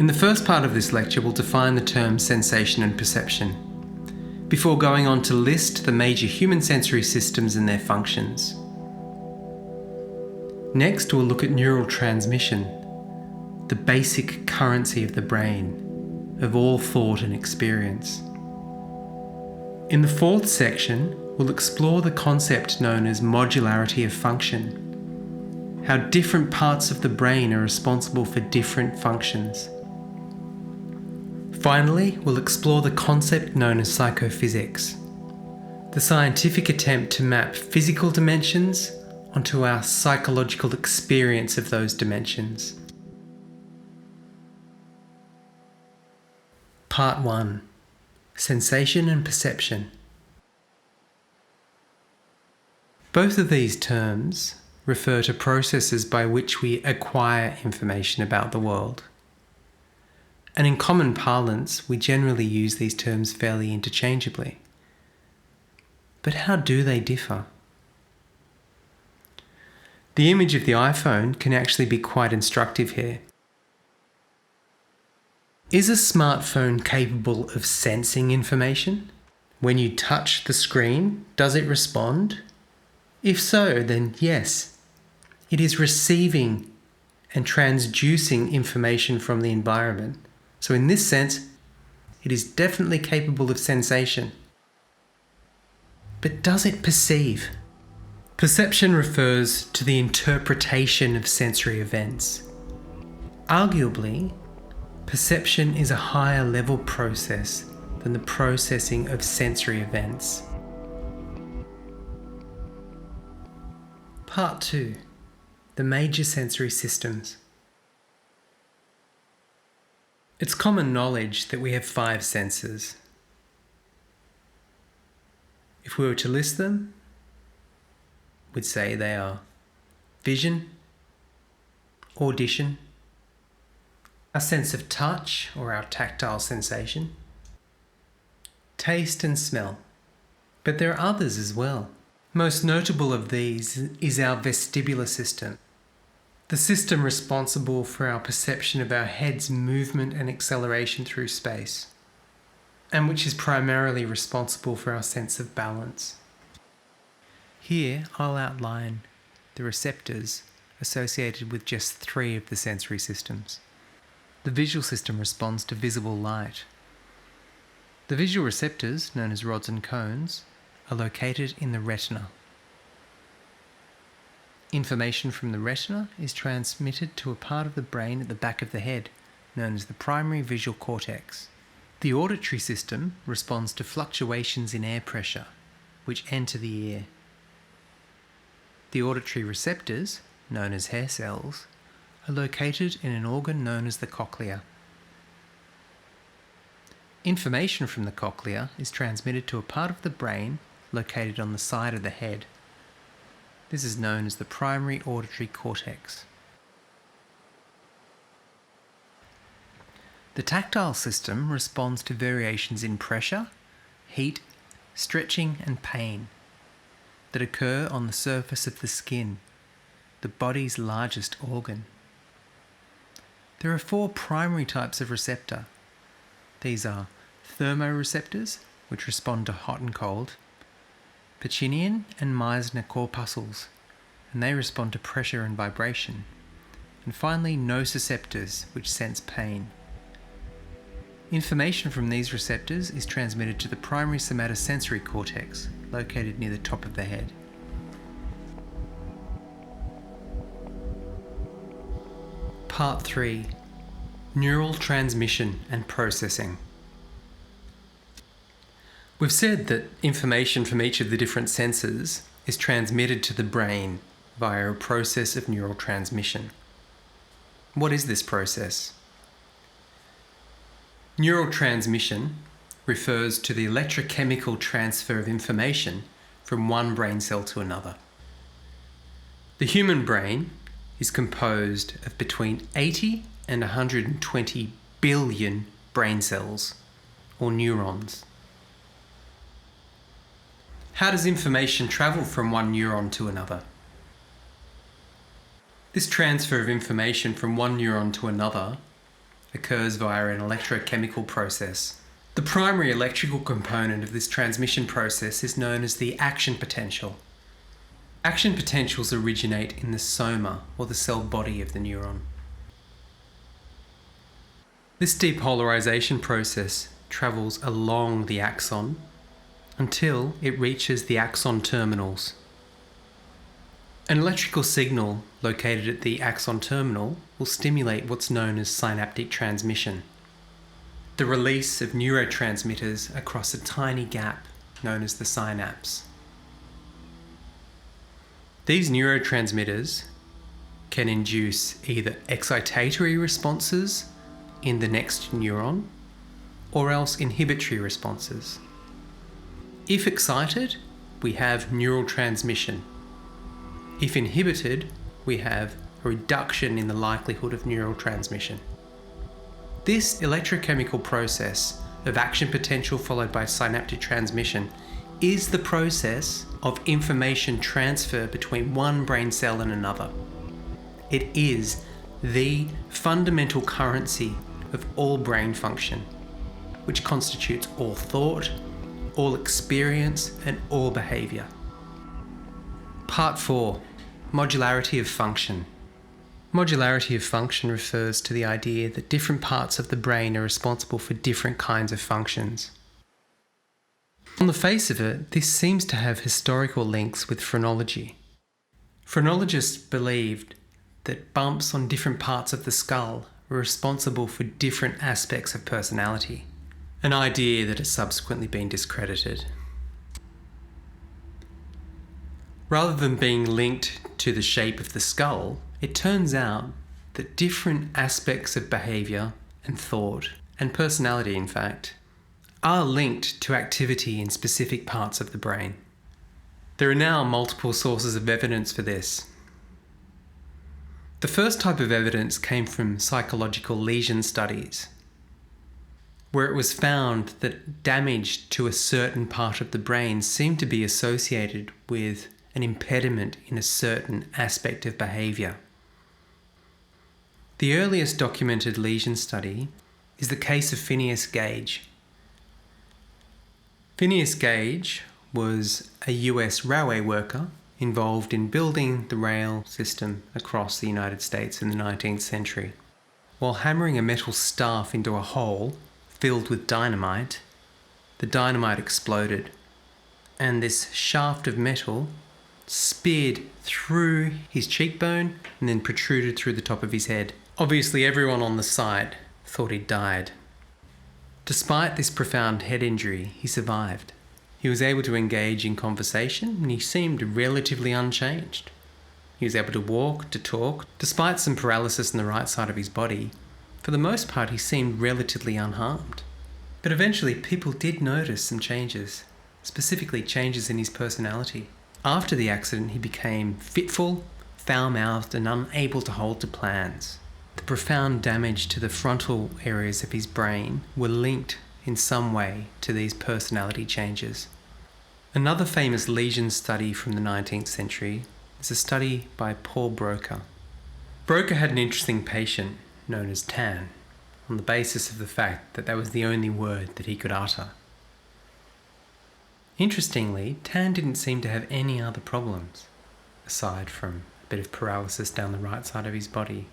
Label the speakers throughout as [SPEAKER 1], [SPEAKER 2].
[SPEAKER 1] In the first part of this lecture, we'll define the terms sensation and perception, before going on to list the major human sensory systems and their functions. Next, we'll look at neural transmission, the basic currency of the brain, of all thought and experience. In the fourth section, we'll explore the concept known as modularity of function, how different parts of the brain are responsible for different functions. Finally, we'll explore the concept known as psychophysics, the scientific attempt to map physical dimensions onto our psychological experience of those dimensions. Part 1. Sensation and perception. Both of these terms refer to processes by which we acquire information about the world. And in common parlance, we generally use these terms fairly interchangeably. But how do they differ? The image of the iPhone can actually be quite instructive here. Is a smartphone capable of sensing information? When you touch the screen, does it respond? If so, then yes, it is receiving and transducing information from the environment. So in this sense, it is definitely capable of sensation. But does it perceive? Perception refers to the interpretation of sensory events. Arguably, perception is a higher level process than the processing of sensory events. Part 2. The major sensory systems. It's common knowledge that we have 5 senses. If we were to list them, we'd say they are vision, audition, our sense of touch or our tactile sensation, taste and smell. But there are others as well. Most notable of these is our vestibular system, the system responsible for our perception of our head's movement and acceleration through space, and which is primarily responsible for our sense of balance. Here, I'll outline the receptors associated with just 3 of the sensory systems. The visual system responds to visible light. The visual receptors, known as rods and cones, are located in the retina. Information from the retina is transmitted to a part of the brain at the back of the head, known as the primary visual cortex. The auditory system responds to fluctuations in air pressure, which enter the ear. The auditory receptors, known as hair cells, are located in an organ known as the cochlea. Information from the cochlea is transmitted to a part of the brain located on the side of the head. This is known as the primary auditory cortex. The tactile system responds to variations in pressure, heat, stretching and pain that occur on the surface of the skin, the body's largest organ. There are 4 primary types of receptor. These are thermoreceptors, which respond to hot and cold, Pacinian and Meissner corpuscles, and they respond to pressure and vibration. And finally, nociceptors, which sense pain. Information from these receptors is transmitted to the primary somatosensory cortex, located near the top of the head. Part 3. Neural transmission and processing. We've said that information from each of the different senses is transmitted to the brain via a process of neural transmission. What is this process? Neural transmission refers to the electrochemical transfer of information from one brain cell to another. The human brain is composed of between 80 and 120 billion brain cells, or neurons. How does information travel from one neuron to another? This transfer of information from one neuron to another occurs via an electrochemical process. The primary electrical component of this transmission process is known as the action potential. Action potentials originate in the soma, or the cell body of the neuron. This depolarization process travels along the axon until it reaches the axon terminals. An electrical signal located at the axon terminal will stimulate what's known as synaptic transmission, the release of neurotransmitters across a tiny gap known as the synapse. These neurotransmitters can induce either excitatory responses in the next neuron or else inhibitory responses. If excited, we have neural transmission. If inhibited, we have a reduction in the likelihood of neural transmission. This electrochemical process of action potential followed by synaptic transmission is the process of information transfer between one brain cell and another. It is the fundamental currency of all brain function, which constitutes all thought, all experience, and all behaviour. Part 4. Modularity of Function. Modularity of function refers to the idea that different parts of the brain are responsible for different kinds of functions. On the face of it, this seems to have historical links with phrenology. Phrenologists believed that bumps on different parts of the skull were responsible for different aspects of personality, an idea that has subsequently been discredited. Rather than being linked to the shape of the skull, it turns out that different aspects of behaviour and thought, and personality in fact, are linked to activity in specific parts of the brain. There are now multiple sources of evidence for this. The first type of evidence came from psychological lesion studies, where it was found that damage to a certain part of the brain seemed to be associated with an impediment in a certain aspect of behaviour. The earliest documented lesion study is the case of Phineas Gage. Phineas Gage was a US railway worker involved in building the rail system across the United States in the 19th century. While hammering a metal staff into a hole filled with dynamite, the dynamite exploded, and this shaft of metal speared through his cheekbone and then protruded through the top of his head. Obviously, everyone on the site thought he'd died. Despite this profound head injury, he survived. He was able to engage in conversation and he seemed relatively unchanged. He was able to walk, to talk. Despite some paralysis in the right side of his body, for the most part he seemed relatively unharmed. But eventually people did notice some changes, specifically changes in his personality. After the accident he became fitful, foul-mouthed and unable to hold to plans. The profound damage to the frontal areas of his brain were linked in some way to these personality changes. Another famous lesion study from the 19th century is a study by Paul Broca. Broca had an interesting patient known as Tan, on the basis of the fact that was the only word that he could utter. Interestingly, Tan didn't seem to have any other problems, aside from a bit of paralysis down the right side of his body.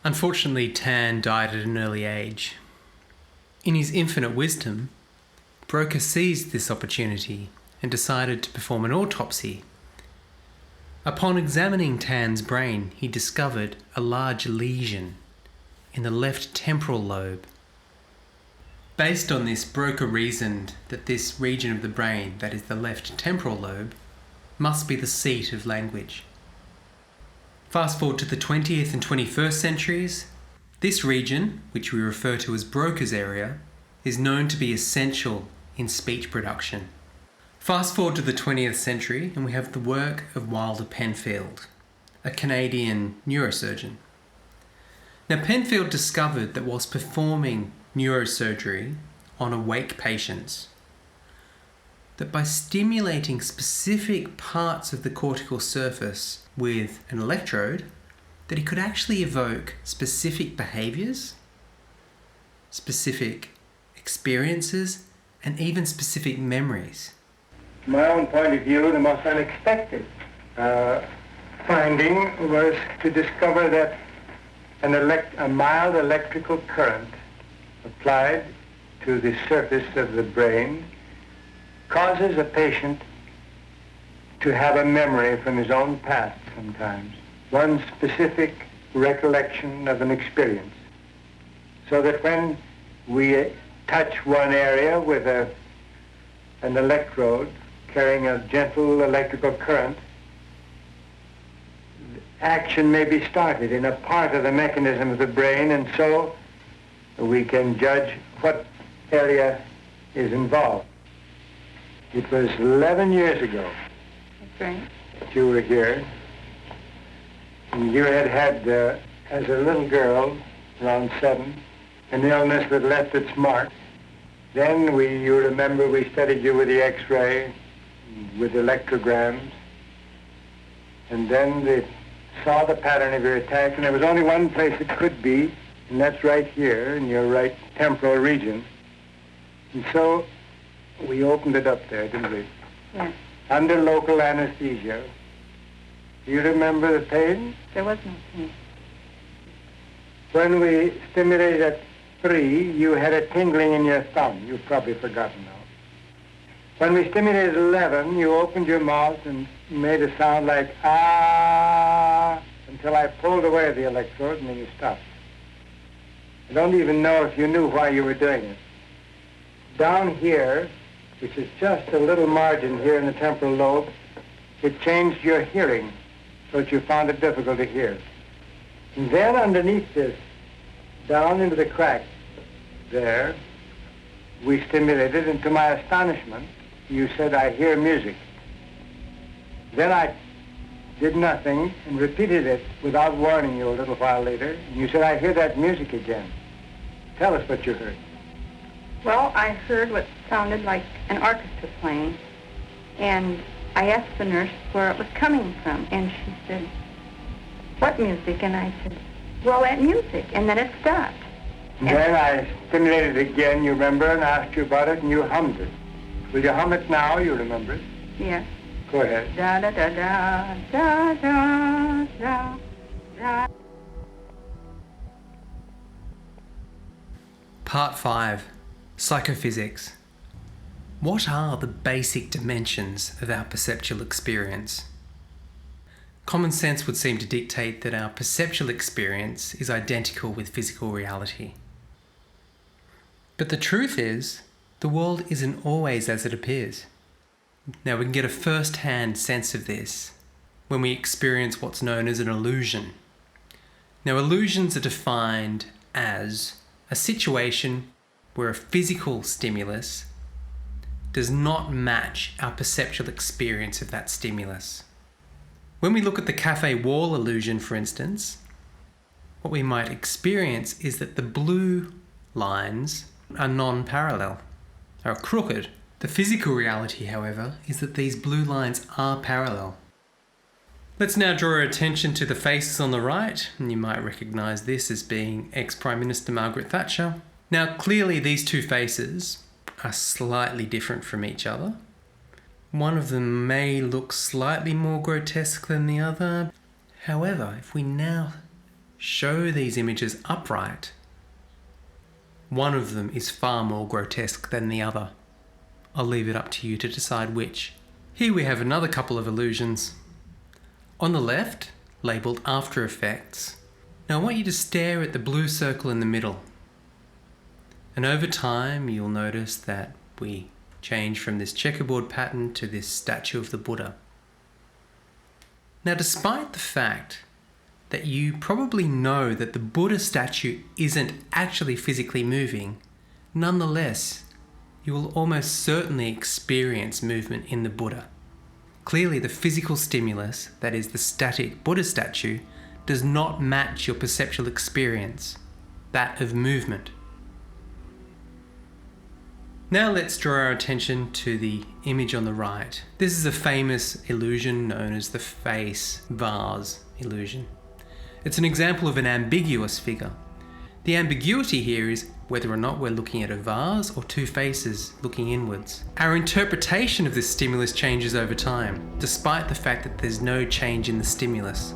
[SPEAKER 1] Unfortunately, Tan died at an early age. In his infinite wisdom, Broca seized this opportunity and decided to perform an autopsy. Upon examining Tan's brain, he discovered a large lesion in the left temporal lobe. Based on this, Broca reasoned that this region of the brain, that is the left temporal lobe, must be the seat of language. Fast forward to the 20th and 21st centuries, this region, which we refer to as Broca's area, is known to be essential in speech production. Fast forward to the 20th century and we have the work of Wilder Penfield, a Canadian neurosurgeon. Now Penfield discovered that whilst performing neurosurgery on awake patients, that by stimulating specific parts of the cortical surface with an electrode, that he could actually evoke specific behaviours specific experiences, and even specific memories.
[SPEAKER 2] From my own point of view, the most unexpected finding was to discover that a mild electrical current applied to the surface of the brain causes a patient to have a memory from his own past sometimes, one specific recollection of an experience. So that when we touch one area with an electrode carrying a gentle electrical current, action may be started in a part of the mechanism of the brain, and so we can judge what area is involved. It was 11 years ago.
[SPEAKER 3] That's right.
[SPEAKER 2] That you were here. And you had as a little girl, around 7, an illness that left its mark. Then you remember we studied you with the X-ray, with electrograms, and then they saw the pattern of your attack, and there was only one place it could be, and that's right here in your right temporal region. And so we opened it up there, didn't we?
[SPEAKER 3] Yes.
[SPEAKER 2] Under local anesthesia. Do you remember the pain?
[SPEAKER 3] There was no pain.
[SPEAKER 2] When we stimulated at 3, you had a tingling in your thumb. You've probably forgotten now. When we stimulated 11, you opened your mouth and made a sound like ah, until I pulled away the electrode, and then you stopped. I don't even know if you knew why you were doing it. Down here, which is just a little margin here in the temporal lobe, it changed your hearing, so that you found it difficult to hear. And then underneath this, down into the crack there, we stimulated, and to my astonishment, you said, I hear music. Then I did nothing and repeated it without warning you a little while later, and you said, I hear that music again. Tell us what you heard.
[SPEAKER 3] Well, I heard what sounded like an orchestra playing, and I asked the nurse where it was coming from, and she said, what music? And I said, well, that music, and then it stopped.
[SPEAKER 2] And then I stimulated it again, you remember, and asked you about it, and you hummed it. Will you hum it now? You remember it?
[SPEAKER 3] Yes.
[SPEAKER 2] Go ahead.
[SPEAKER 3] Da da da da da da da da.
[SPEAKER 1] Part 5. Psychophysics. What are the basic dimensions of our perceptual experience? Common sense would seem to dictate that our perceptual experience is identical with physical reality. But the truth is, the world isn't always as it appears. Now, we can get a first-hand sense of this when we experience what's known as an illusion. Now, illusions are defined as a situation where a physical stimulus does not match our perceptual experience of that stimulus. When we look at the cafe wall illusion, for instance, what we might experience is that the blue lines are non-parallel, are crooked. The physical reality, however, is that these blue lines are parallel. Let's now draw our attention to the faces on the right, and you might recognise this as being ex-Prime Minister Margaret Thatcher. Now, clearly these two faces are slightly different from each other. One of them may look slightly more grotesque than the other. However, if we now show these images upright, one of them is far more grotesque than the other. I'll leave it up to you to decide which. Here we have another couple of illusions. On the left, labelled After Effects. Now I want you to stare at the blue circle in the middle. And over time, you'll notice that we change from this checkerboard pattern to this statue of the Buddha. Now, despite the fact that you probably know that the Buddha statue isn't actually physically moving, nonetheless, you will almost certainly experience movement in the Buddha. Clearly, the physical stimulus, that is the static Buddha statue, does not match your perceptual experience, that of movement. Now let's draw our attention to the image on the right. This is a famous illusion known as the face vase illusion. It's an example of an ambiguous figure. The ambiguity here is whether or not we're looking at a vase or two faces looking inwards. Our interpretation of this stimulus changes over time, despite the fact that there's no change in the stimulus.